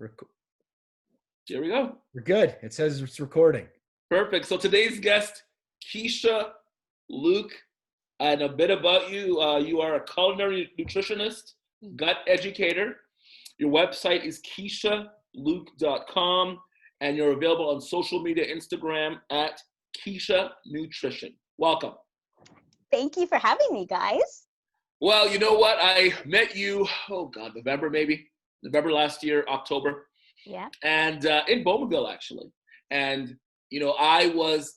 Rec- Here we go. We're good. It says it's recording. Perfect. So today's guest, Keisha Luke, and a bit about you. You are a culinary nutritionist, gut educator. Your website is KeishaLuke.com, and you're available on social media, Instagram at Keisha Nutrition. Welcome. Thank you for having me, guys. Well, you know what? I met you, November maybe. November last year, October. Yeah. And in Bowmanville, actually. And, I was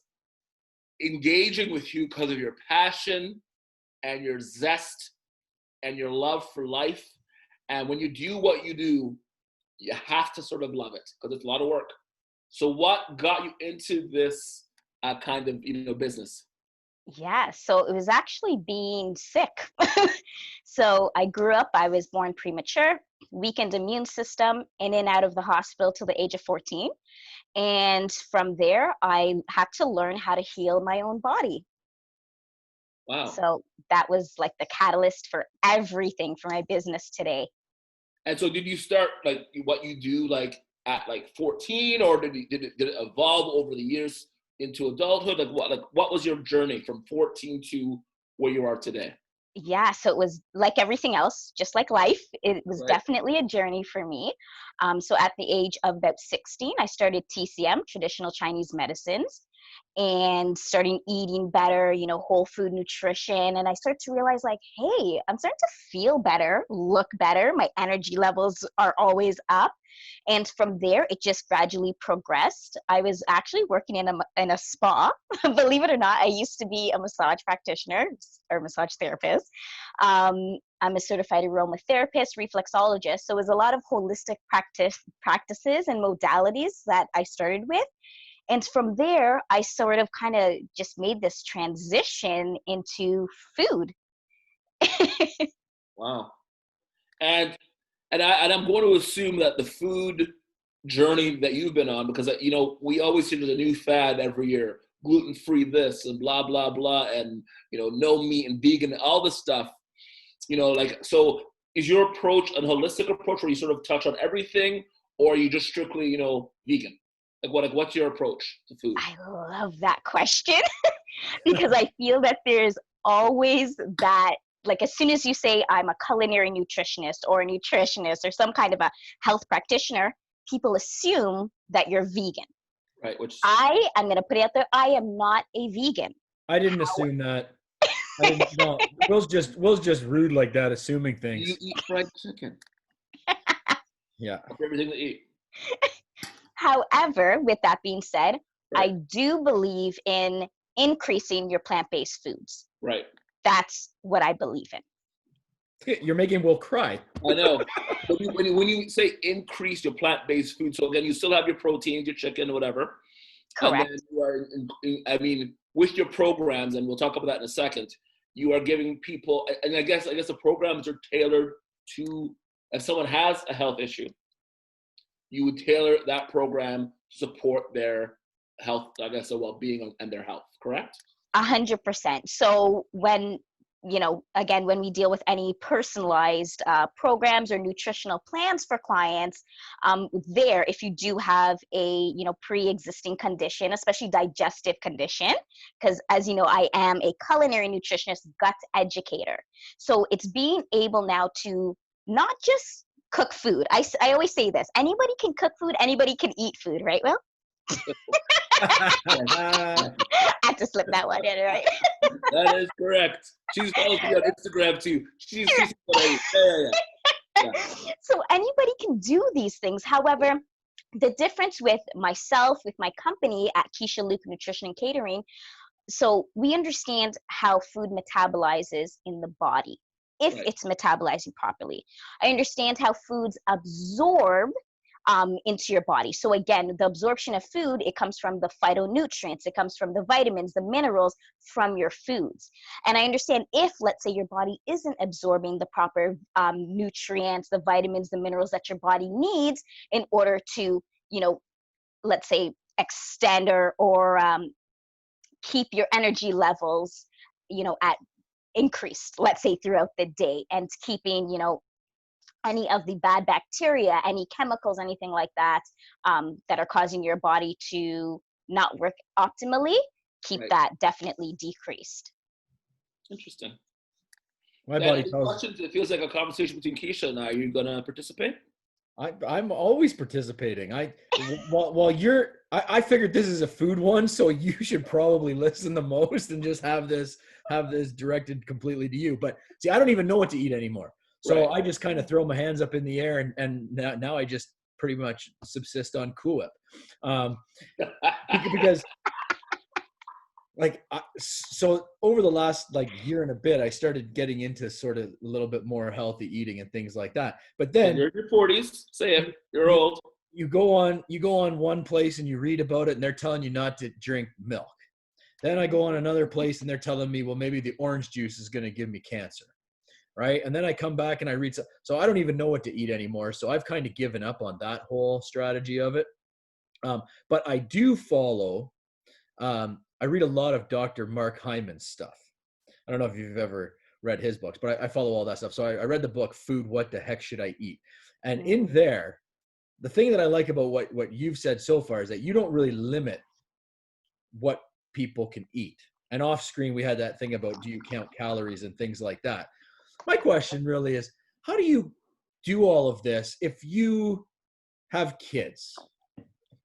engaging with you because of your passion and your zest and your love for life. And when you do what you do, you have to sort of love it because it's a lot of work. So what got you into this kind of, business? Yeah, so it was actually being sick. So I grew up, I was born premature, weakened immune system, in and out of the hospital till the age of 14. And from there, I had to learn how to heal my own body. Wow. So that was like the catalyst for everything for my business today. And so did you start like what you do like at like 14, or did it evolve over the years into adulthood? What was your journey from 14 to where you are today? Yeah, so it was like everything else, just like life. It was Right. definitely a journey for me. So at the age of about 16, I started TCM, traditional Chinese medicines, and starting eating better, whole food nutrition. And I started to realize like, hey, I'm starting to feel better, look better. My energy levels are always up. And from there, it just gradually progressed. I was actually working in a spa. Believe it or not, I used to be a massage practitioner or massage therapist. I'm a certified aromatherapist, reflexologist. So it was a lot of holistic practices and modalities that I started with. And from there, I sort of kind of just made this transition into food. Wow. And I'm going to assume that the food journey that you've been on, because we always see there's a new fad every year, gluten-free this and blah blah blah, and no meat and vegan, all this stuff. So is your approach a holistic approach where you sort of touch on everything, or are you just strictly vegan? What's your approach to food? I love that question because I feel that there's always that, like as soon as you say I'm a culinary nutritionist or a nutritionist or some kind of a health practitioner, people assume that you're vegan. Right, I am going to put it out there, I am not a vegan. I didn't assume that. No, Will's just rude like that, assuming things. You eat fried chicken. Yeah. That's everything to eat. However, with that being said, Right. I do believe in increasing your plant-based foods. Right. That's what I believe in. You're making Will cry. I know. When you say increase your plant-based food, so again, you still have your proteins, your chicken, whatever. Correct. And then you are, with your programs, and we'll talk about that in a second, you are giving people, and I guess the programs are tailored to, if someone has a health issue, you would tailor that program to support their health, I guess, their well-being and their health, correct? 100%. So when, again, when we deal with any personalized programs or nutritional plans for clients, if you do have a, pre-existing condition, especially digestive condition, because as you know, I am a culinary nutritionist, gut educator. So it's being able now to not just cook food. I always say this, anybody can cook food, anybody can eat food, right, Will? I had to slip that one in, right? That is correct. She's follows me on Instagram too. She's yeah. So anybody can do these things. However, the difference with myself, with my company at Keisha Luke Nutrition and Catering, so we understand how food metabolizes in the body, if Right. it's metabolizing properly. I understand how foods absorb into your body. So again, the absorption of food, it comes from the phytonutrients, it comes from the vitamins, the minerals from your foods. And I understand if, let's say, your body isn't absorbing the proper nutrients, the vitamins, the minerals that your body needs in order to, let's say, extend or keep your energy levels, at increased, let's say, throughout the day, and keeping, any of the bad bacteria, any chemicals, anything like that, that are causing your body to not work optimally, keep Right. that definitely decreased. Interesting. My Dan, body any tells. questions? It feels like a conversation between Keisha and I. Are you gonna participate? I'm always participating. While I figured this is a food one, so you should probably listen the most and just have this directed completely to you. But see, I don't even know what to eat anymore, so Right. I just kind of throw my hands up in the air, and now I just pretty much subsist on Cool Whip, because so over the last year and a bit, I started getting into sort of a little bit more healthy eating and things like that. But then You're in your 40s. Say it. You're you, old. you go on one place and you read about it and they're telling you not to drink milk. Then I go on another place and they're telling me, well, maybe the orange juice is going to give me cancer. Right. And then I come back and I read. So I don't even know what to eat anymore. So I've kind of given up on that whole strategy of it. But I do follow, I read a lot of Dr. Mark Hyman's stuff. I don't know if you've ever read his books, but I follow all that stuff. So I read the book, Food, What the Heck Should I Eat? And in there, the thing that I like about what you've said so far is that you don't really limit what people can eat. And off screen, we had that thing about, do you count calories and things like that? My question really is, how do you do all of this if you have kids?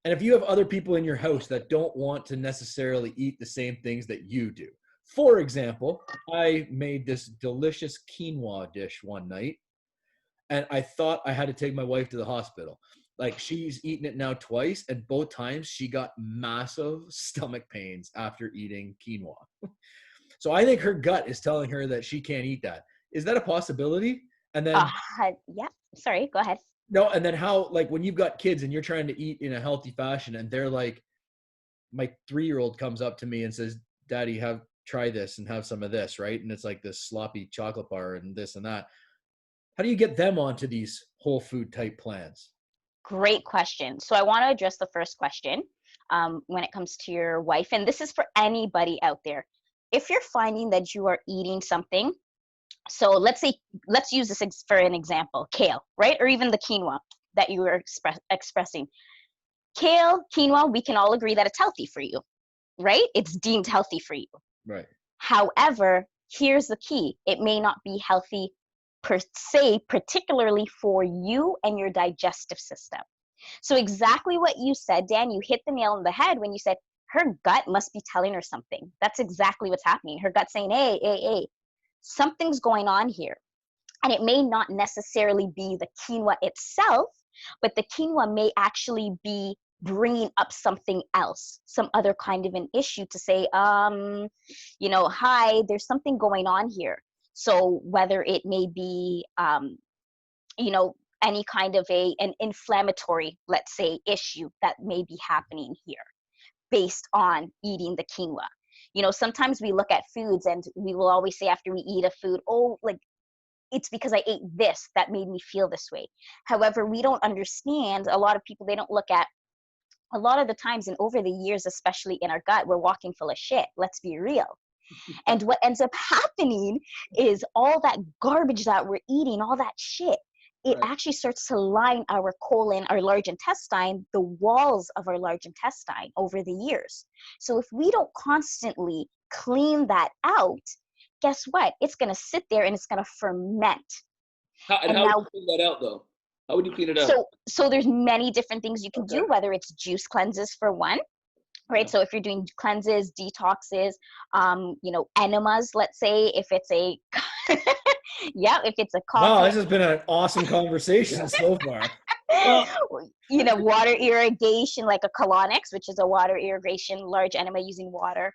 And if you have other people in your house that don't want to necessarily eat the same things that you do. For example, I made this delicious quinoa dish one night, and I thought I had to take my wife to the hospital. She's eaten it now twice, and both times she got massive stomach pains after eating quinoa. So I think her gut is telling her that she can't eat that. Is that a possibility? And then Yeah, sorry, go ahead. no, and then how, when you've got kids and you're trying to eat in a healthy fashion and they're like, my 3-year-old comes up to me and says, Daddy, try this and have some of this, right? And it's like this sloppy chocolate bar and this and that. How do you get them onto these whole food type plans? Great question. So I want to address the first question when it comes to your wife. And this is for anybody out there. If you're finding that you are eating something, so let's use this for an example, kale, right? Or even the quinoa that you were expressing. Kale, quinoa, we can all agree that it's healthy for you, right? It's deemed healthy for you. Right. However, here's the key. It may not be healthy per se, particularly for you and your digestive system. So exactly what you said, Dan, you hit the nail on the head when you said her gut must be telling her something. That's exactly what's happening. Her gut saying, hey, something's going on here. And it may not necessarily be the quinoa itself, but the quinoa may actually be bringing up something else, some other kind of an issue to say, hi, there's something going on here. So whether it may be, any kind of an inflammatory, let's say, issue that may be happening here based on eating the quinoa. Sometimes we look at foods and we will always say after we eat a food, it's because I ate this that made me feel this way. However, we don't understand, a lot of people, they don't look at, a lot of the times and over the years, especially in our gut, we're walking full of shit. Let's be real. And what ends up happening is all that garbage that we're eating, all that shit, it actually starts to line our colon, our large intestine, the walls of our large intestine over the years. So if we don't constantly clean that out, guess what? It's going to sit there and it's going to ferment. How would you clean that out, though? How would you clean it out? So there's many different things you can do, whether it's juice cleanses for one, right? So if you're doing cleanses, detoxes, enemas, let's say, if it's a, if it's a coffee. Wow, this has been an awesome conversation so far. Water irrigation, like a colonics, which is a water irrigation, large enema using water.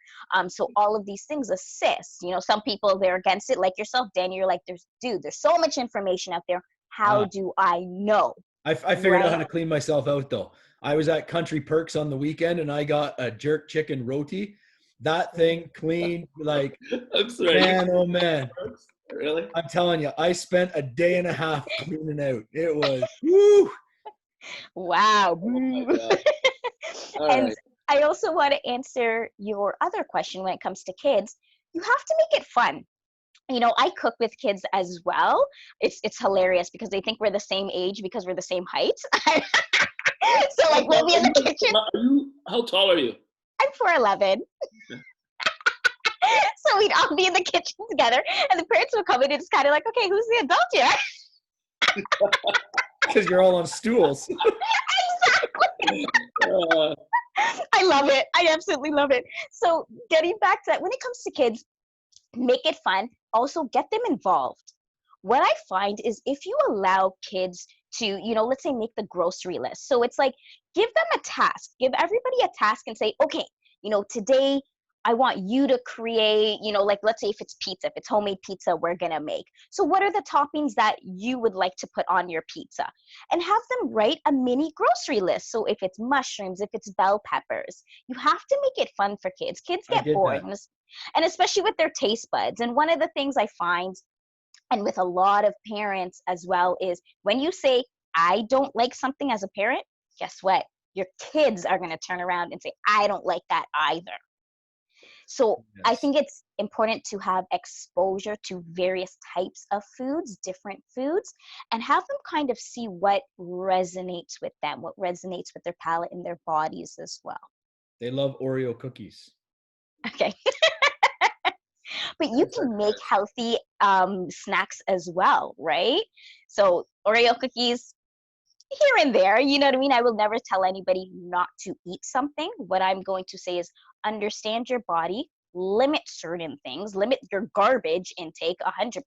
So all of these things assist. Some people, they're against it, like yourself, Danny. You're like, there's so much information out there. How do I know? I figured out how to clean myself out, though. I was at Country Perks on the weekend, and I got a jerk chicken roti. That thing cleaned like, I'm sorry, man, oh man. Really? I'm telling you, I spent a day and a half cleaning out. It was, woo! Wow. Oh And right. I also want to answer your other question when it comes to kids. You have to make it fun. I cook with kids as well. It's hilarious because they think we're the same age because we're the same height. So like we'll be in the kitchen. How tall are you? I'm 4'11". So we'd all be in the kitchen together, and the parents would come in, and it's kind of like, okay, who's the adult here? Because you're all on stools. Exactly. Uh, I love it. I absolutely love it. So getting back to that, when it comes to kids, make it fun. Also, get them involved. What I find is if you allow kids to, let's say make the grocery list. So it's like, give them a task, give everybody a task and say, okay, today I want you to create, like let's say if it's pizza, if it's homemade pizza, we're going to make. So what are the toppings that you would like to put on your pizza? And have them write a mini grocery list. So if it's mushrooms, if it's bell peppers, you have to make it fun for kids. Kids I get did bored. that. And especially with their taste buds. And one of the things I find, and with a lot of parents as well, is when you say, I don't like something as a parent, guess what? Your kids are going to turn around and say, I don't like that either. So I Yes. think it's important to have exposure to various types of foods, different foods, and have them kind of see what resonates with them, what resonates with their palate and their bodies as well. They love Oreo cookies. Okay. But you can make healthy snacks as well, right? So Oreo cookies here and there, you know what I mean? I will never tell anybody not to eat something. What I'm going to say is understand your body, limit certain things, limit your garbage intake 100%,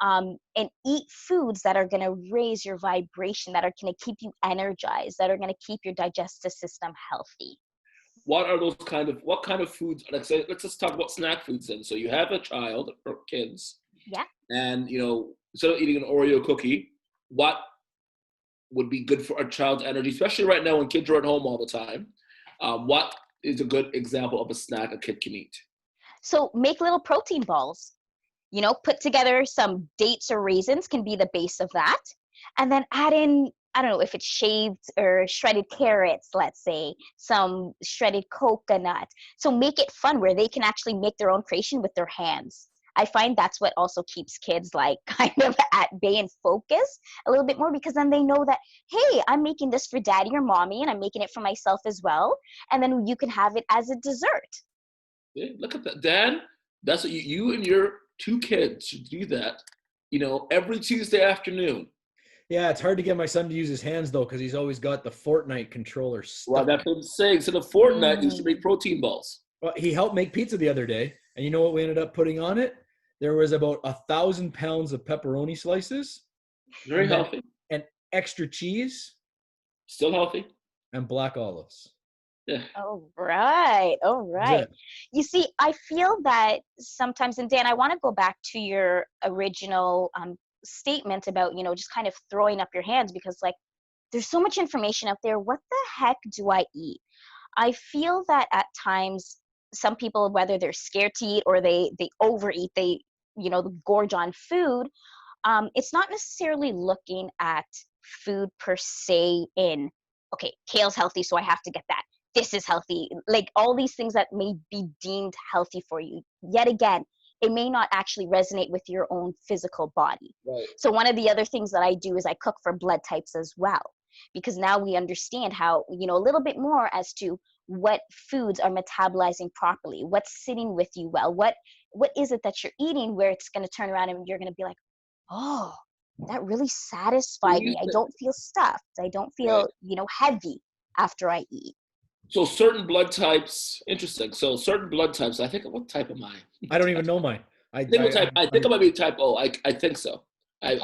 and eat foods that are going to raise your vibration, that are going to keep you energized, that are going to keep your digestive system healthy. what kind of foods? Like, say, let's just talk about snack foods then. So you have a child or kids, Yeah. and instead of eating an Oreo cookie, what would be good for a child's energy, especially right now when kids are at home all the time? What is a good example of a snack a kid can eat? So make little protein balls. Put together some dates or raisins can be the base of that. And then add in, I don't know, if it's shaved or shredded carrots, let's say, some shredded coconut. So make it fun where they can actually make their own creation with their hands. I find that's what also keeps kids like kind of at bay and focus a little bit more, because then they know that, hey, I'm making this for daddy or mommy and I'm making it for myself as well. And then you can have it as a dessert. Yeah, look at that, Dad. That's what you and your two kids should do that. Every Tuesday afternoon. Yeah, it's hard to get my son to use his hands though, because he's always got the Fortnite controller Well, stuck. that's what I'm saying. So the Fortnite used to Mm. make protein balls. Well, he helped make pizza the other day, and you know what we ended up putting on it? There was about 1,000 pounds of pepperoni slices, Very and then healthy. and extra cheese Still healthy. and black olives. Yeah. All right. All That's right. it. You see, I feel that sometimes, and Dan, I want to go back to your original statement about, just kind of throwing up your hands, because like there's so much information out there. What the heck do I eat? I feel that at times some people, whether they're scared to eat or they overeat, they, gorge on food. It's not necessarily looking at food per se in, okay, kale's healthy, so I have to get that. This is healthy. Like all these things that may be deemed healthy for you. Yet again, it may not actually resonate with your own physical body. Right. So one of the other things that I do is I cook for blood types as well, because now we understand how, a little bit more as to what foods are metabolizing properly, what's sitting with you well, what is it that you're eating where it's going to turn around and you're going to be like, oh, that really satisfied me. I don't feel stuffed. I don't Right. feel, heavy after I eat. So certain blood types, interesting. So certain blood types. I think, what type am I? I don't even know mine. I think I might be type O. I think so. Okay.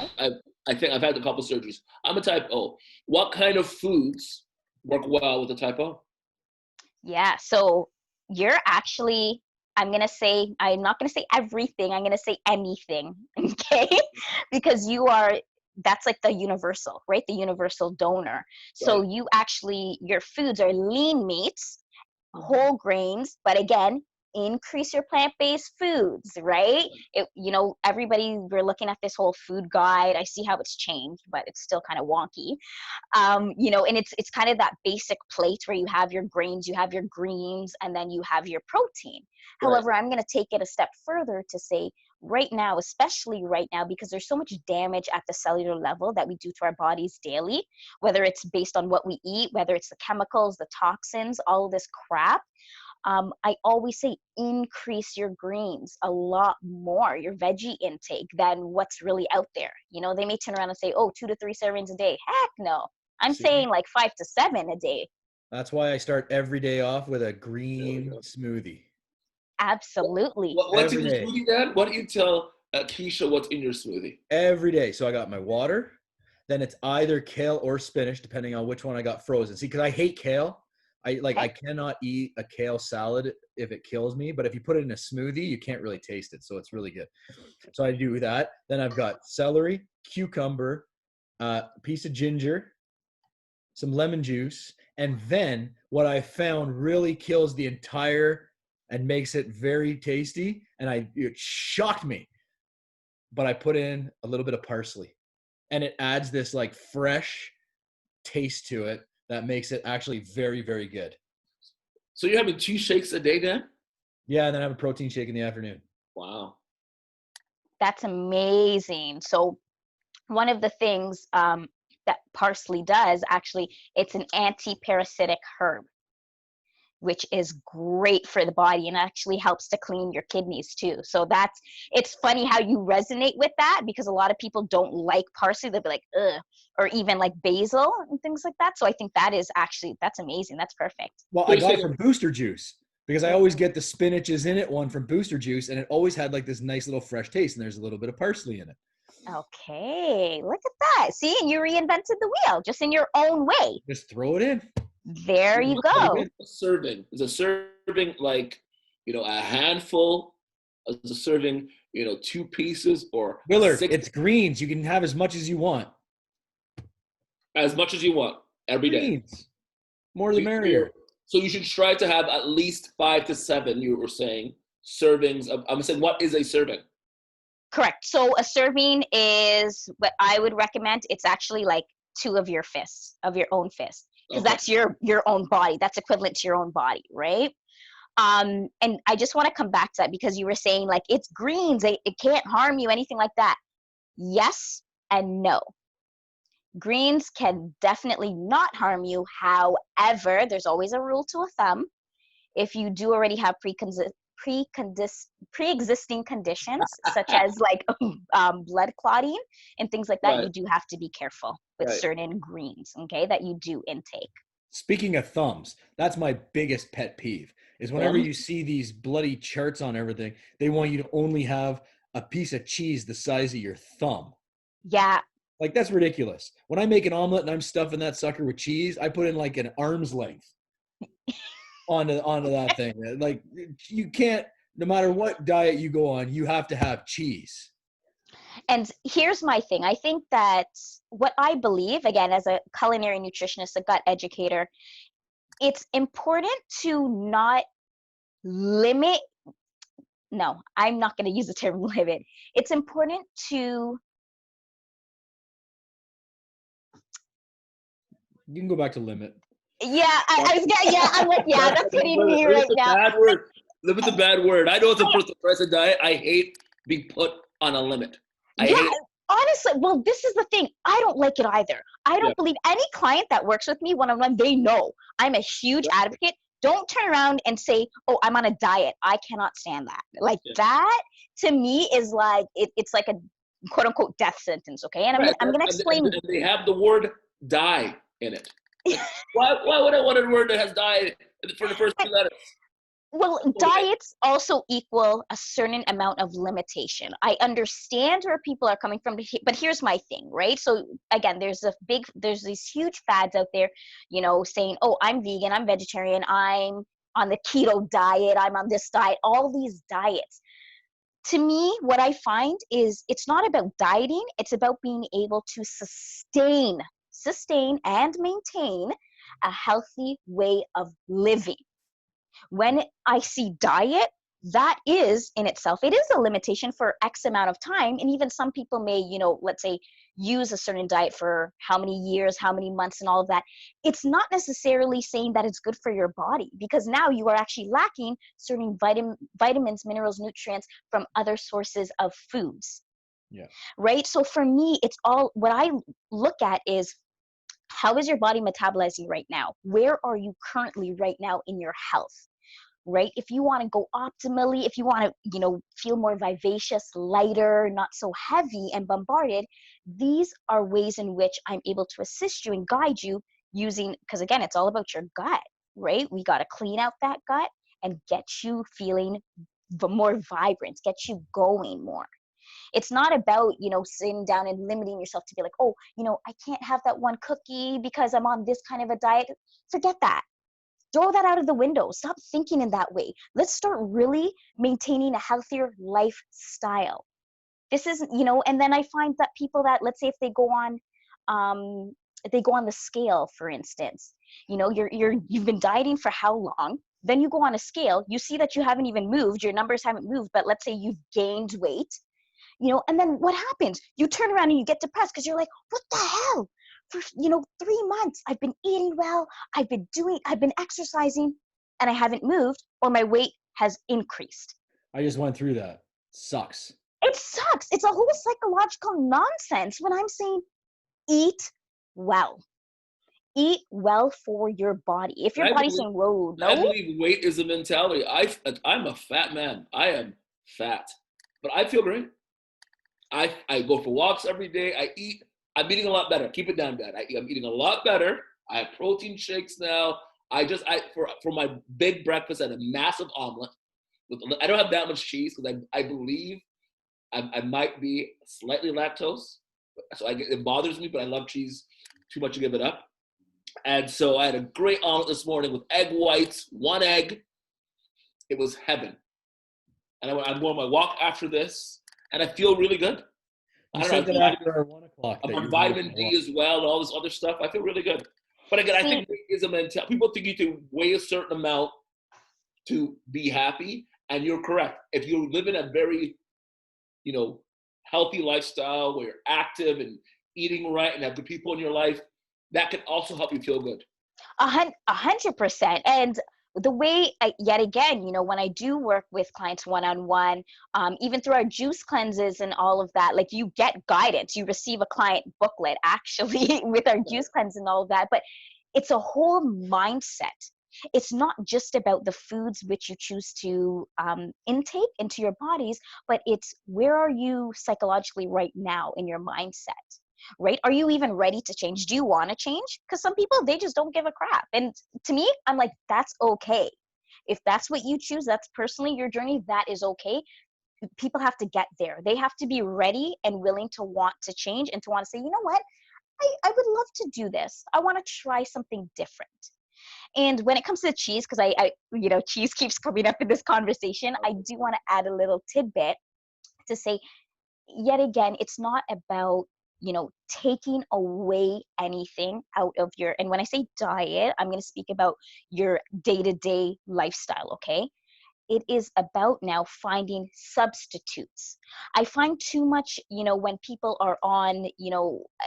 I think I've had a couple surgeries. I'm a type O. What kind of foods work well with the type O? Yeah. So you're actually, I'm not going to say everything. I'm going to say anything. Okay. Because that's like the universal, right? The universal donor. So Right. you actually, your foods are lean meats, whole grains, but again, increase your plant-based foods, right? Everybody, we're looking at this whole food guide. I see how it's changed, but it's still kind of wonky. And it's kind of that basic plate where you have your grains, you have your greens, and then you have your protein. Right. However, I'm going to take it a step further to say, right now, especially right now, because there's so much damage at the cellular level that we do to our bodies daily, whether it's based on what we eat, whether it's the chemicals, the toxins, all of this crap. I always say increase your greens a lot more, your veggie intake, than what's really out there. You know, they may turn around and say, oh, 2 to 3 servings a day. Heck no. I'm See? saying like 5 to 7 a day. That's why I start every day off with a There we green go. smoothie. Absolutely. What's in Every your day. smoothie, Dad? Why don't you tell Keisha what's in your smoothie? Every day. So I got my water. Then it's either kale or spinach, depending on which one I got frozen. See, because I hate kale. I Okay. cannot eat a kale salad if it kills me. But if you put it in a smoothie, you can't really taste it. So it's really good. So I do that. Then I've got celery, cucumber, a piece of ginger, some lemon juice, and then what I found really kills the entire and makes it very tasty. And it shocked me, but I put in a little bit of parsley, and it adds this like fresh taste to it that makes it actually very, very good. So you're having 2 shakes a day, Dad? Yeah, and then I have a protein shake in the afternoon. Wow. That's amazing. So one of the things that parsley does, actually, it's an anti-parasitic herb, which is great for the body and actually helps to clean your kidneys too. So it's funny how you resonate with that, because a lot of people don't like parsley. They'll be like, ugh, or even like basil and things like that. So I think that's amazing. That's perfect. Well, I got it from Booster Juice because I always get the spinach is in it one from Booster Juice, and it always had like this nice little fresh taste, and there's a little bit of parsley in it. Okay, look at that. See, and you reinvented the wheel just in your own way. Just throw it in. There you go. A serving. Is a serving like, a handful? Is a serving, 2 pieces or Willard, 6? it's greens. You can have as much as you want. As much as you want every day. Greens. More the merrier. So you should try to have at least 5 to 7, you were saying, servings of, I'm saying, what is a serving? Correct. So a serving is what I would recommend. It's actually like 2 of your fists, of your own fist, because that's your own body. That's equivalent to your own body, right? And I just want to come back to that, because you were saying like it's greens, it can't harm you, anything like that. Yes and no. Greens can definitely not harm you. However, there's always a rule to a thumb. If you do already have pre-existing conditions, such as like blood clotting and things like that, Right. you do have to be careful with Right. certain greens, okay, that you do intake. Speaking of thumbs, that's my biggest pet peeve is whenever Thumbs? you see these bloody charts on everything, they want you to only have a piece of cheese the size of your thumb. Yeah. Like, that's ridiculous. When I make an omelet and I'm stuffing that sucker with cheese, I put in like an arm's length onto that thing. Like, you can't, no matter what diet you go on, you have to have cheese. And here's my thing. I think that what I believe, again, as a culinary nutritionist, a gut educator, it's important to not limit. No, I'm not going to use the term limit. It's important to. You can go back to limit. Yeah, I was gonna. Yeah, I'm like, yeah, that's hitting me right now. Bad word. Limit the bad word. I know it's a person tries to diet. I hate being put on a limit. Honestly, well, this is the thing. I don't like it either. I don't believe any client that works with me one-on-one, they know I'm a huge advocate. Don't turn around and say, oh, I'm on a diet. I cannot stand that. Like that to me is like, it's like a quote unquote death sentence. Okay. And I'm going to explain. And they have the word die in it. Like, why would I want a word that has die for the first 2 letters? Well, diets also equal a certain amount of limitation. I understand where people are coming from, but here's my thing, right? So again, there's these huge fads out there, saying, oh, I'm vegan, I'm vegetarian, I'm on the keto diet, I'm on this diet, all these diets. To me, what I find is it's not about dieting, it's about being able to sustain and maintain a healthy way of living. When I see diet, that is in itself, it is a limitation for X amount of time. And even some people may, let's say, use a certain diet for how many years, how many months, and all of that. It's not necessarily saying that it's good for your body, because now you are actually lacking certain vitamins, minerals, nutrients from other sources of foods. Yeah. Right. So for me, it's all, what I look at is, how is your body metabolizing right now? Where are you currently right now in your health? Right? If you want to go optimally, if you want to, feel more vivacious, lighter, not so heavy and bombarded, these are ways in which I'm able to assist you and guide you using, because again, it's all about your gut, right? We got to clean out that gut and get you feeling more vibrant, get you going more. It's not about, sitting down and limiting yourself to be like, oh, I can't have that one cookie because I'm on this kind of a diet. Forget that. Throw that out of the window. Stop thinking in that way. Let's start really maintaining a healthier lifestyle. This is, and then I find that people that, let's say if they go on the scale, for instance, you've been dieting for how long? Then you go on a scale, you see that you haven't even moved, your numbers haven't moved, but let's say you've gained weight, and then what happens? You turn around and you get depressed because you're like, what the hell? For 3 months, I've been eating well, I've been exercising, and I haven't moved, or my weight has increased. I just went through that. Sucks. It sucks. It's a whole psychological nonsense when I'm saying eat well. Eat well for your body. If your body's saying, whoa, no. I believe weight is a mentality. I'm a fat man. I am fat, but I feel great. I go for walks every day. I eat. I'm eating a lot better. Keep it down, Dad. I'm eating a lot better. I have protein shakes now. For my big breakfast, I had a massive omelet. I don't have that much cheese because I believe I might be slightly lactose. So it bothers me, but I love cheese too much to give it up. And so I had a great omelet this morning with egg whites, 1 egg. It was heaven. And I'm going on my walk after this, and I feel really good. You said that after our 1 o'clock. I'm on vitamin D as well and all this other stuff. I feel really good. But again, I think weight is a mentality. People think you can weigh a certain amount to be happy, and you're correct. If you live in a very, healthy lifestyle where you're active and eating right and have good people in your life, that can also help you feel good. 100%. And the way, yet again, when I do work with clients one-on-one, even through our juice cleanses and all of that, like you get guidance, you receive a client booklet actually with our juice cleanse and all of that, but it's a whole mindset. It's not just about the foods which you choose to intake into your bodies, but it's where are you psychologically right now in your mindset? Right? Are you even ready to change? Do you want to change? Because some people, they just don't give a crap. And to me, I'm like, that's okay. If that's what you choose, that's personally your journey, that is okay. People have to get there. They have to be ready and willing to want to change and to want to say, you know what? I would love to do this. I want to try something different. And when it comes to cheese, because I cheese keeps coming up in this conversation, I do want to add a little tidbit to say, yet again, it's not about taking away anything out of your, and when I say diet, I'm going to speak about your day-to-day lifestyle, okay? It is about now finding substitutes. I find too much, when people are on,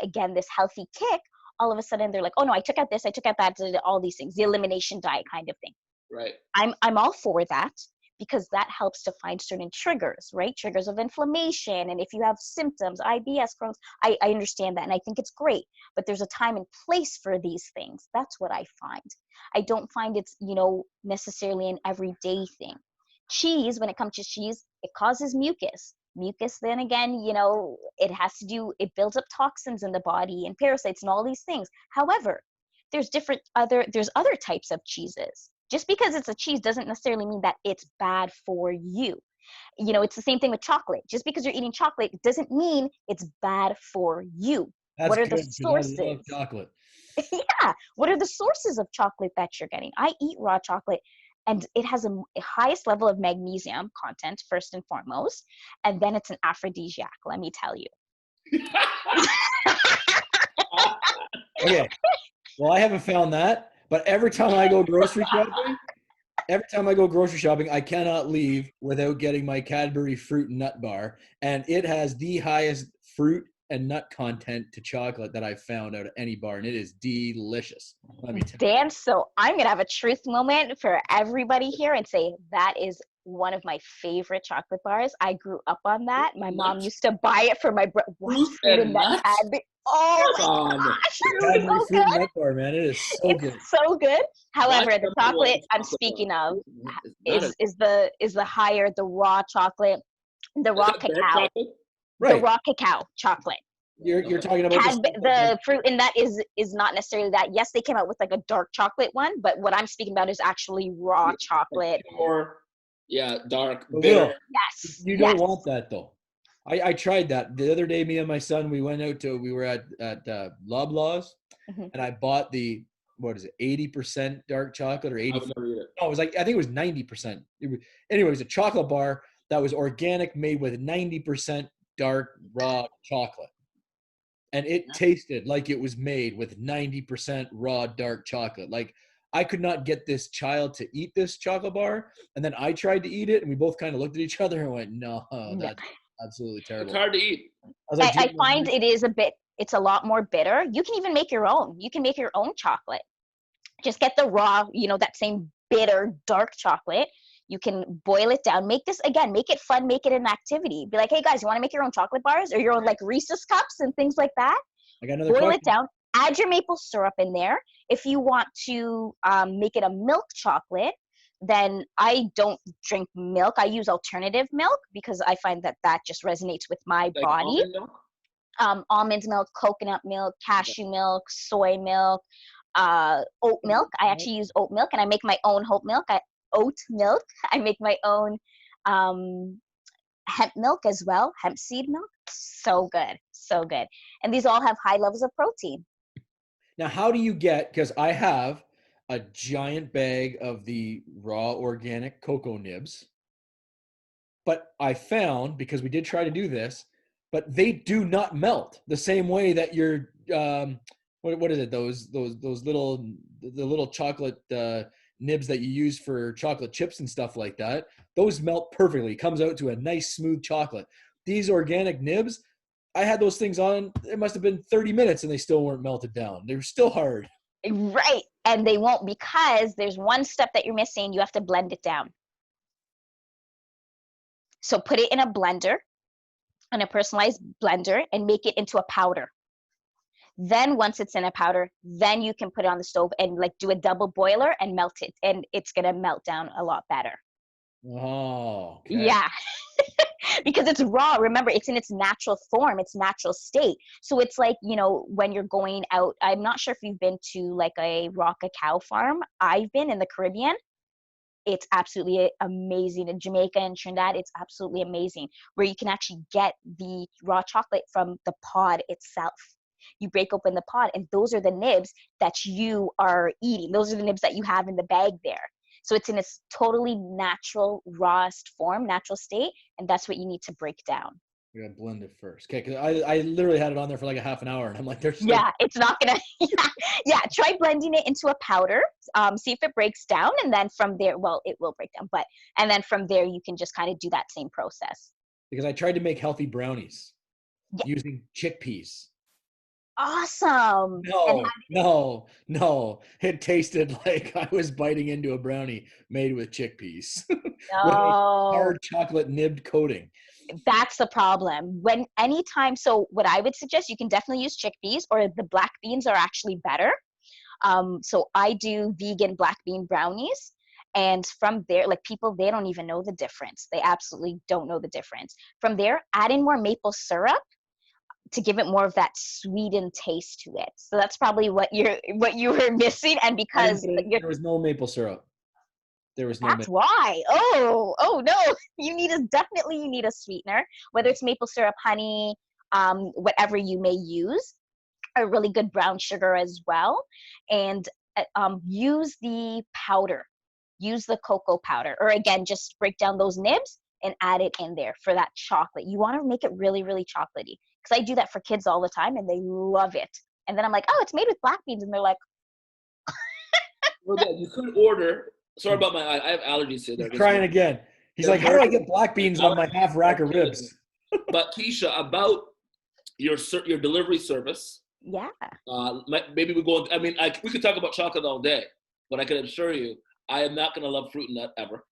again, this healthy kick, all of a sudden they're like, oh no, I took out this, I took out that, all these things, the elimination diet kind of thing. Right. I'm all for that, because that helps to find certain triggers, right? Triggers of inflammation. And if you have symptoms, IBS, Crohn's, I understand that. And I think it's great, but there's a time and place for these things. That's what I find. I don't find it's, necessarily an everyday thing. Cheese, when it comes to cheese, it causes mucus. Mucus, then again, it builds up toxins in the body and parasites and all these things. However, there's other types of cheeses. Just because it's a cheese doesn't necessarily mean that it's bad for you. It's the same thing with chocolate. Just because you're eating chocolate doesn't mean it's bad for you. That's what are good, the sources? I love chocolate. Yeah. What are the sources of chocolate that you're getting? I eat raw chocolate, and it has a highest level of magnesium content, first and foremost. And then it's an aphrodisiac, let me tell you. Okay. Well, I haven't found that. But every time I go grocery shopping, every time I go grocery shopping, I cannot leave without getting my Cadbury fruit and nut bar, and it has the highest fruit and nut content to chocolate that I've found out of any bar, and it is delicious. Let me tell you. Dan, so I'm gonna have a truth moment for everybody here and say that is one of my favorite chocolate bars. I grew up on that. My mom Nuts? used to buy it for my what's Fruit fruit and and nut nuts? Cadbury. Oh Come my on, gosh, The it's dude. Cadbury so fruit and good. nut bar, man, it is so It's good. so good. My However, the number one chocolate I'm chocolate bar. speaking of It's not a, is the higher, the raw chocolate, the is raw that dark cacao, chocolate? the Right. raw cacao chocolate. You're Okay. talking about the stuff that, like, The fruit in that is not necessarily that. Yes, they came out with like a dark chocolate one, but what I'm speaking about is actually raw chocolate. Pure, yeah, dark, but bitter. Will, Yes, you don't yes. want that though. I tried that the other day. Me and my son, we were at Loblaws, Mhm. and I bought the, what is it, 80% dark chocolate or I 80? would never eat it. No, it was like, I think it was 90%. Anyway, it was a chocolate bar that was organic, made with 90% dark raw chocolate. And it tasted like it was made with 90% raw dark chocolate. Like, I could not get this child to eat this chocolate bar. And then I tried to eat it, and we both kind of looked at each other and went, no, Yeah. that's absolutely It's terrible. hard to eat. I was like, I find it is a bit, it's a lot more bitter. You can even make your own. You can make your own chocolate. Just get the raw, that same bitter dark chocolate. You can boil it down. Make this again, make it fun, make it an activity. Be like, hey guys, you want to make your own chocolate bars or your own like Reese's cups and things like that? I got another Boil it question. down, add your maple syrup in there. If you want to make it a milk chocolate, then I don't drink milk. I use alternative milk because I find that that just resonates with my Like body. almond milk. Almond milk, coconut milk, cashew milk, soy milk, oat milk. I actually use oat milk, and I make my own oat milk. Oat milk. I make my own um, hemp milk as well, hemp seed milk. So good, so good. And these all have high levels of protein. Now, how do you get, because I have a giant bag of the raw organic cocoa nibs, but I found, because we did try to do this, but they do not melt the same way that your what is it, those little, the little chocolate nibs that you use for chocolate chips and stuff like that. Those melt perfectly. It comes out to a nice smooth chocolate. These organic nibs, I had those things on, it must have been 30 minutes and they still weren't melted down. They were still hard. Right. And they won't, because there's one step that you're missing. You have to blend it down. So put it in a blender, in a personalized blender, and make it into a powder. Then once it's in a powder, then you can put it on the stove and like do a double boiler and melt it, and it's going to melt down a lot better. Oh, okay. Yeah. Because it's raw. Remember, it's in its natural form, its natural state. So it's like, when you're going out, I'm not sure if you've been to like a raw cacao farm. I've been in the Caribbean. It's absolutely amazing. In Jamaica and Trinidad, it's absolutely amazing, where you can actually get the raw chocolate from the pod itself. You break open the pod, and those are the nibs that you are eating. Those are the nibs that you have in the bag there. So it's in its totally natural, rawest form, natural state, and that's what you need to break down. We gotta blend it first. Okay, because I literally had it on there for like a half an hour, and I'm like, there's still. Yeah, it's not gonna. Yeah. Try blending it into a powder. See if it breaks down, and then from there, well, it will break down, and then from there, you can just kind of do that same process. Because I tried to make healthy brownies Yeah. using chickpeas. Awesome. And No. It tasted like I was biting into a brownie made with chickpeas with a no, hard chocolate nibbed coating. that's the problem. When anytime, so what I would suggest, you can definitely use chickpeas, or the black beans are actually better. So I do vegan black bean brownies. And from there, like people, they don't even know the difference. They absolutely don't know the difference. From there, add in more maple syrup to give it more of that sweetened taste to it. So that's probably what you were missing. And I didn't because put it, you're, there was no maple syrup. There was no that's maple. why. Oh no, you need a sweetener, whether it's maple syrup, honey, whatever you may use, a really good brown sugar as well, and use the powder, use the cocoa powder, or again, just break down those nibs and add it in there for that chocolate. You want to make it really, really chocolatey, because I do that for kids all the time and they love it. And then I'm like, oh, it's made with black beans, and they're like, Well, yeah, you could order Sorry about I have allergies here. He's trying again. He's like, how do I get black beans on my half rack of ribs? But Keisha, about your delivery service. Yeah. Maybe we go. I mean, we could talk about chocolate all day, but I can assure you, I am not going to love fruit and nut ever.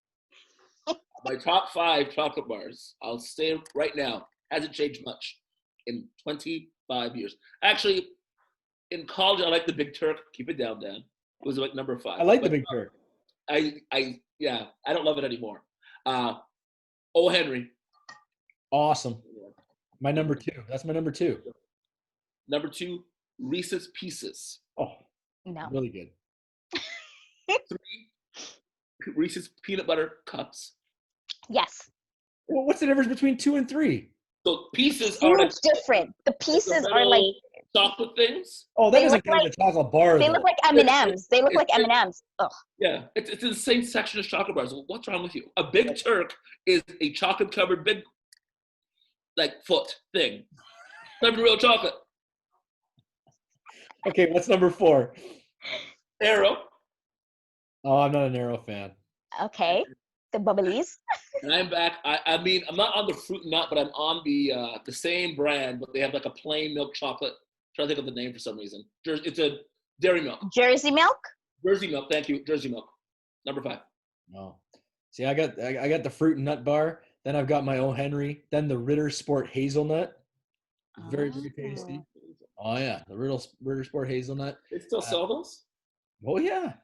My top 5 chocolate bars, I'll say right now, hasn't changed much in 25 years. Actually, in college, I like the Big Turk. Keep it down, Dan. It was like number 5. I like the Big Turk. I don't love it anymore. O. Henry. Awesome. My number 2. That's my number 2. Number 2, Reese's Pieces. Oh, no. Really good. 3, Reese's Peanut Butter Cups. Yes. Well, what's the difference between 2 and 3? So pieces are like different. The pieces are like chocolate things. Oh, that doesn't count the chocolate bar. They look like M&Ms. They look like M&Ms. Ugh. Yeah, it's in the same section as chocolate bars. What's wrong with you? A Big Turk is a chocolate-covered big, foot thing. Not even real chocolate. Okay, what's number 4? Arrow. Oh, I'm not an Arrow fan. Okay, the bubblies. And I'm back. I mean, I'm not on the fruit and nut, but I'm on the same brand, but they have like a plain milk chocolate. I'm trying to think of the name for some reason. It's a dairy milk. Jersey milk. Jersey milk. Thank you. Jersey milk. Number 5. Oh, see, I got the fruit and nut bar. Then I've got my O. Henry. Then the Ritter Sport hazelnut. Very, very tasty. Oh yeah, the Ritter Sport hazelnut. They still sell those? Oh yeah.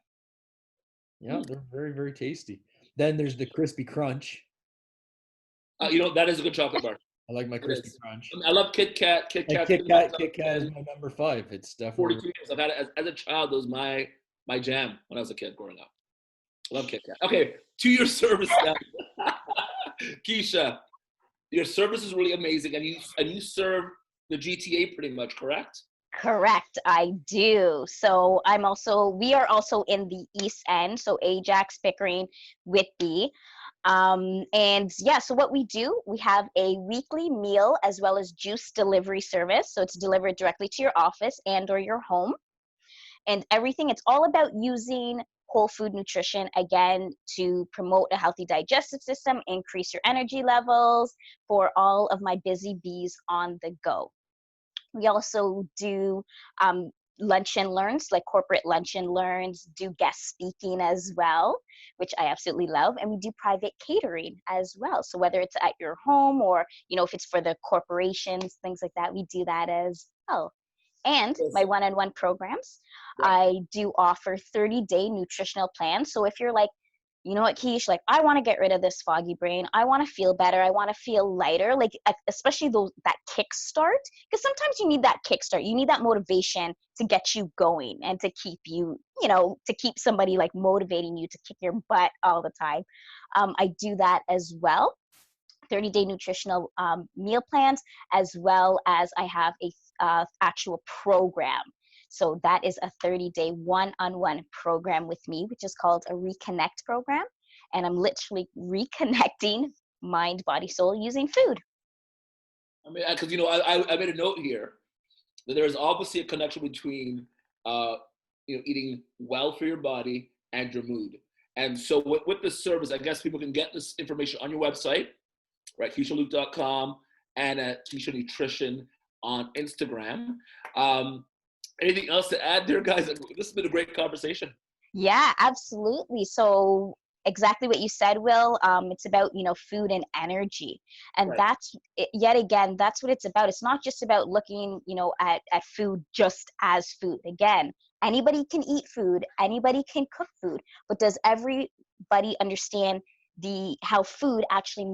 Yeah, they're very, very tasty. Then there's the Crispy Crunch. That is a good chocolate bar. I like my Crispy Crunch. I love KitKat. KitKat is my number 5. It's definitely 42 years. I've had it as a child. That was my jam when I was a kid growing up. I love KitKat. Okay, to your service now. Keisha, your service is really amazing, and you serve the GTA pretty much, correct? Correct, I do. So we are also in the East End, so Ajax, Pickering, Whitby. And yeah, so what we do, we have a weekly meal as well as juice delivery service. So it's delivered directly to your office and or your home. And everything, it's all about using whole food nutrition, again, to promote a healthy digestive system, increase your energy levels for all of my busy bees on the go. We also do lunch and learns, like corporate lunch and learns, do guest speaking as well, which I absolutely love. And we do private catering as well. So whether it's at your home or, if it's for the corporations, things like that, we do that as well. And my one-on-one programs, I do offer 30-day nutritional plans. So if you're like, you know what, Keish, I want to get rid of this foggy brain. I want to feel better. I want to feel lighter, especially that kickstart. Because sometimes you need that kickstart. You need that motivation to get you going and to keep you, to keep somebody motivating you to kick your butt all the time. I do that as well. 30-day nutritional meal plans, as well as I have a actual program. So that is a 30-day one-on-one program with me, which is called a Reconnect program. And I'm literally reconnecting mind, body, soul using food. I mean, because, I made a note here that there is obviously a connection between, eating well for your body and your mood. And so with this service, I guess people can get this information on your website, right? KeishaLuke.com and at Keisha Nutrition on Instagram. Anything else to add there, guys? This has been a great conversation. Yeah, absolutely. So exactly what you said, Will. It's about, food and energy. And right. That's, yet again, that's what it's about. It's not just about looking, at food just as food. Again, anybody can eat food. Anybody can cook food. But does everybody understand how food actually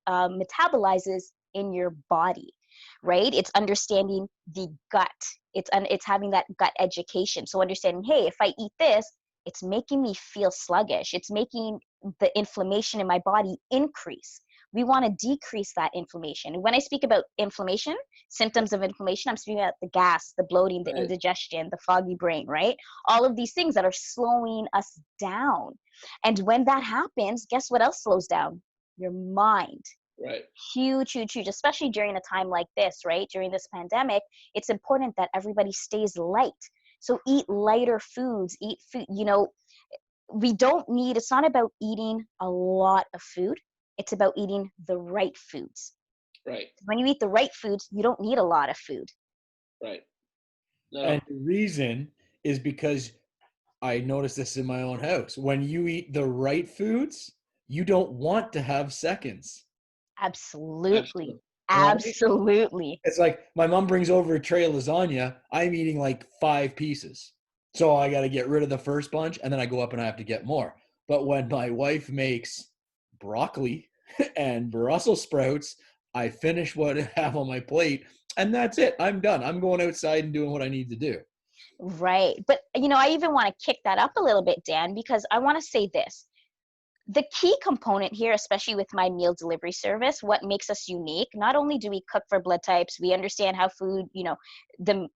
metabolizes in your body? Right? It's understanding the gut. It's having that gut education. So understanding, hey, if I eat this, it's making me feel sluggish. It's making the inflammation in my body increase. We want to decrease that inflammation. And when I speak about inflammation, symptoms of inflammation, I'm speaking about the gas, the bloating, the indigestion, the foggy brain, right? All of these things that are slowing us down. And when that happens, guess what else slows down? Your mind. Right. Huge, huge, huge, especially during a time like this, right? During this pandemic, it's important that everybody stays light. So eat lighter foods, eat food, we don't need, it's not about eating a lot of food. It's about eating the right foods. Right. When you eat the right foods, you don't need a lot of food. Right. No. And the reason is because I noticed this in my own house. When you eat the right foods, you don't want to have seconds. Absolutely. Right? Absolutely. It's like my mom brings over a tray of lasagna. I'm eating like 5 pieces. So I got to get rid of the first bunch and then I go up and I have to get more. But when my wife makes broccoli and Brussels sprouts, I finish what I have on my plate and that's it. I'm done. I'm going outside and doing what I need to do. Right. But, you know, I even want to kick that up a little bit, Dan, because I want to say this. The key component here, especially with my meal delivery service, what makes us unique, not only do we cook for blood types, we understand how food, you know, the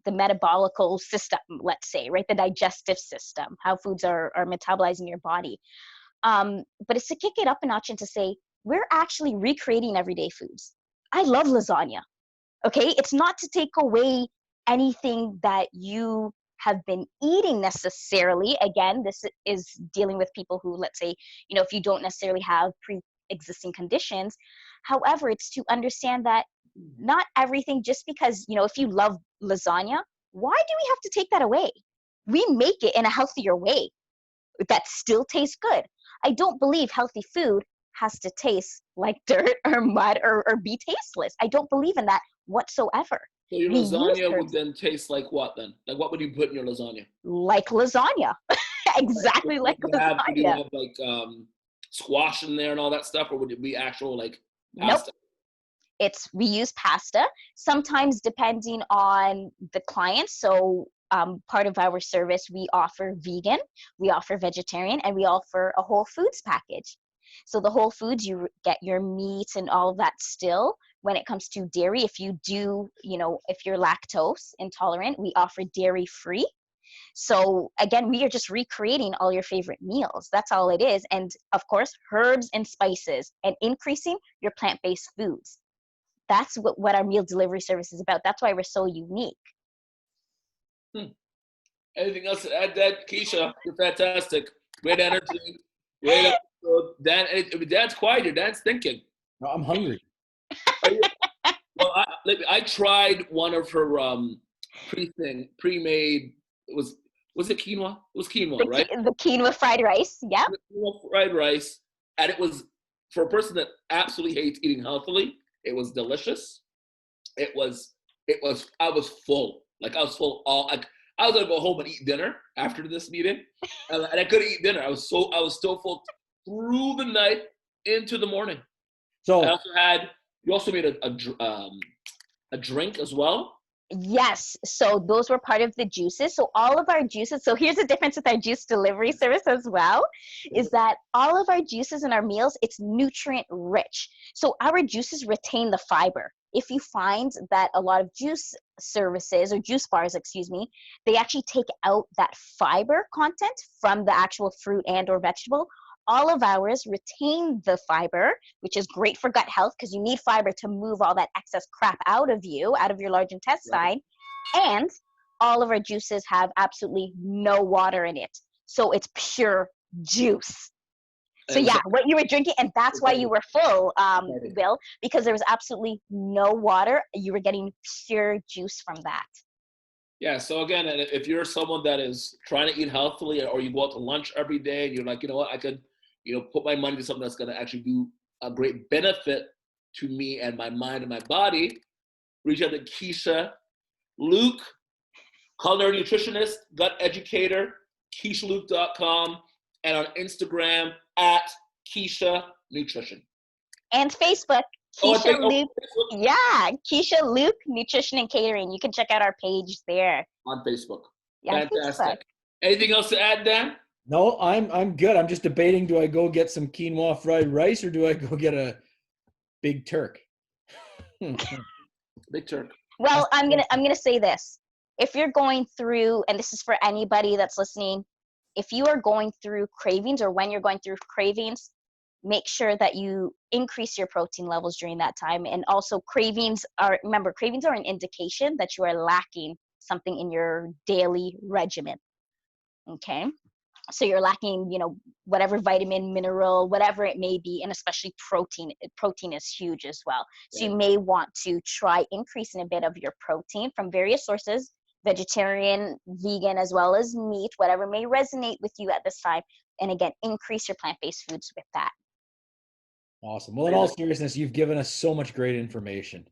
metabolical system, let's say, right? The digestive system, how foods are metabolized in your body. But it's to kick it up a notch and to say, we're actually recreating everyday foods. I love lasagna. Okay. It's not to take away anything that you have been eating necessarily. Again, this is dealing with people who, let's say, you know, if you don't necessarily have pre-existing conditions. However, it's to understand that not everything, just because, you know, if you love lasagna, why do we have to take that away? We make it in a healthier way that still tastes good. I don't believe healthy food has to taste like dirt or mud or be tasteless. I don't believe in that whatsoever. So your We use lasagna would herbs then taste like what then? Like what would you put in your lasagna? like lasagna. Exactly like Would you lasagna. have like squash in there and all that stuff, or would it be actual like Nope. pasta? We use pasta, sometimes depending on the client. So part of our service, we offer vegan, we offer vegetarian, and we offer a whole foods package. So the whole foods, you get your meats and all of that still. When it comes to dairy, if you do, you know, if you're lactose intolerant, we offer dairy free. So again, we are just recreating all your favorite meals. That's all it is. And of course, herbs and spices and increasing your plant-based foods. That's what our meal delivery service is about. That's why we're so unique. Anything else to add, Dad? Keisha, you're fantastic. Great energy. Great episode. Dan, Dan's quiet here. Dan's thinking. No, I'm hungry. Well, I tried one of her pre-made. Was it quinoa? It was quinoa, right? The quinoa fried rice. Yeah. Quinoa fried rice, and it was for a person that absolutely hates eating healthily. It was delicious. It was. I was full. Like I was full. I was gonna go home and eat dinner after this meeting, and I couldn't eat dinner. I was still full through the night into the morning. So I also had. You also made a drink as well. Yes. So those were part of the juices. So all of our juices. So here's the difference with our juice delivery service as well, is that all of our juices and our meals, it's nutrient rich. So our juices retain the fiber. If you find that a lot of juice services or juice bars, excuse me, they actually take out that fiber content from the actual fruit and or vegetable. All of ours retain the fiber, which is great for gut health because you need fiber to move all that excess crap out of you, out of your large intestine. Right. And all of our juices have absolutely no water in it. So it's pure juice. So yeah, what you were drinking, and that's why you were full, Bill, because there was absolutely no water. You were getting pure juice from that. Yeah, so again, if you're someone that is trying to eat healthily or you go out to lunch every day and you're like, you know what, I could, put my money to something that's going to actually do a great benefit to me and my mind and my body, reach out to Keisha Luke, culinary nutritionist, gut educator, KeishaLuke.com, and on Instagram at Keisha Nutrition. And Facebook, Keisha Luke. Yeah, Keisha Luke Nutrition and Catering. You can check out our page there. On Facebook. Yeah, fantastic. Facebook. Anything else to add, Dan? No, I'm good. I'm just debating, do I go get some quinoa fried rice or do I go get a big Turk? Big Turk. Well, I'm gonna say this. If you're going through, and this is for anybody that's listening, if you are going through cravings or when you're going through cravings, make sure that you increase your protein levels during that time. And also cravings are an indication that you are lacking something in your daily regimen. Okay. So you're lacking, you know, whatever vitamin, mineral, whatever it may be, and especially protein. Protein is huge as well. So you may want to try increasing a bit of your protein from various sources, vegetarian, vegan, as well as meat, whatever may resonate with you at this time. And again, increase your plant-based foods with that. Awesome. Well, in all seriousness, you've given us so much great information.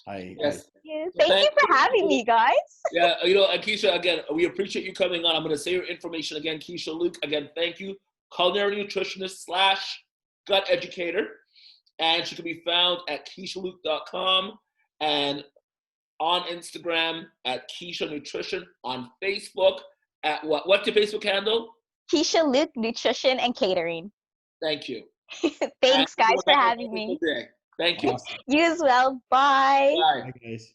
Yes. Thank you for having me, guys. Yeah, you know, and Keisha, again, we appreciate you coming on. I'm going to say your information again, Keisha Luke. Again, thank you. Culinary nutritionist / gut educator. And she can be found at KeishaLuke.com and on Instagram at Keisha Nutrition, on Facebook at what? What's your Facebook handle? Keisha Luke Nutrition and Catering. Thank you. Thanks, guys, for having me. Thank you. Awesome. You as well. Bye. Bye. Bye, guys.